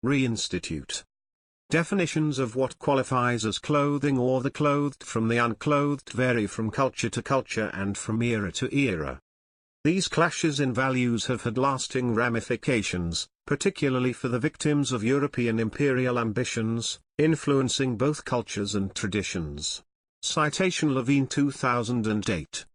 Reinstitute. Definitions of what qualifies as clothing or the clothed from the unclothed vary from culture to culture and from era to era. These clashes in values have had lasting ramifications, particularly for the victims of European imperial ambitions, influencing both cultures and traditions. Citation Levine 2008.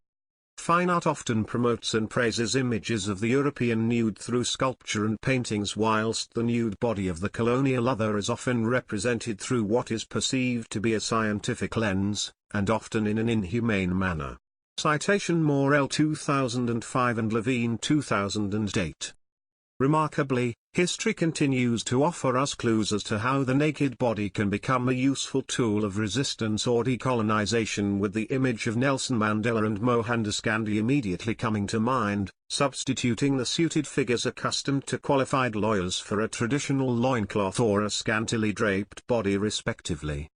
Fine art often promotes and praises images of the European nude through sculpture and paintings, whilst the nude body of the colonial other is often represented through what is perceived to be a scientific lens, and often in an inhumane manner. Citation Morel 2005 and Levine 2008. Remarkably, history continues to offer us clues as to how the naked body can become a useful tool of resistance or decolonization, with the image of Nelson Mandela and Mohandas Gandhi immediately coming to mind, substituting the suited figures accustomed to qualified lawyers for a traditional loincloth or a scantily draped body respectively.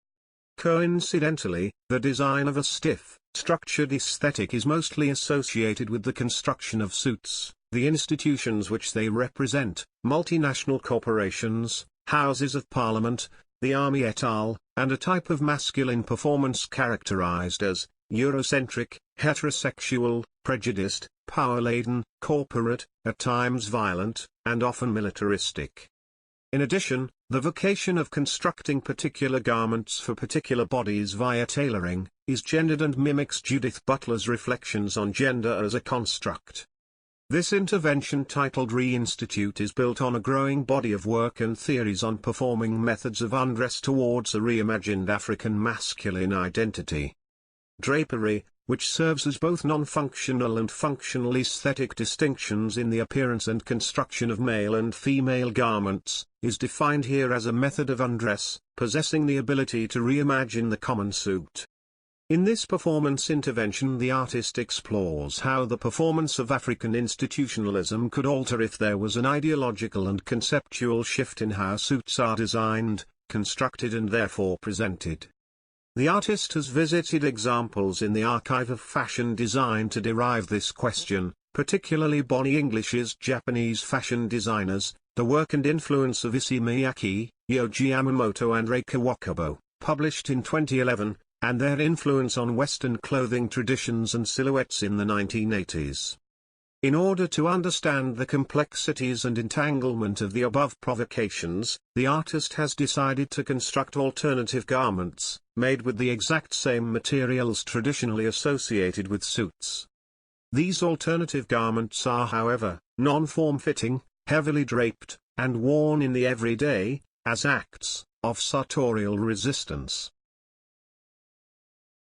Coincidentally, the design of a stiff, structured aesthetic is mostly associated with the construction of suits, the institutions which they represent, multinational corporations, houses of parliament, the army et al., and a type of masculine performance characterized as eurocentric, heterosexual, prejudiced, power-laden, corporate, at times violent, and often militaristic. In addition, the vocation of constructing particular garments for particular bodies via tailoring, is gendered and mimics Judith Butler's reflections on gender as a construct. This intervention, titled Reinstitute, is built on a growing body of work and theories on performing methods of undress towards a reimagined African masculine identity. Drapery, which serves as both non-functional and functional aesthetic distinctions in the appearance and construction of male and female garments, is defined here as a method of undress, possessing the ability to reimagine the common suit. In this performance intervention, the artist explores how the performance of African institutionalism could alter if there was an ideological and conceptual shift in how suits are designed, constructed and therefore presented. The artist has visited examples in the archive of fashion design to derive this question, particularly Bonnie English's Japanese fashion designers, the work and influence of Issey Miyake, Yohji Yamamoto and Rei Kawakubo, published in 2011, and their influence on Western clothing traditions and silhouettes in the 1980s. In order to understand the complexities and entanglement of the above provocations, the artist has decided to construct alternative garments, made with the exact same materials traditionally associated with suits. These alternative garments are, however, non-form-fitting, heavily draped, and worn in the everyday, as acts of sartorial resistance.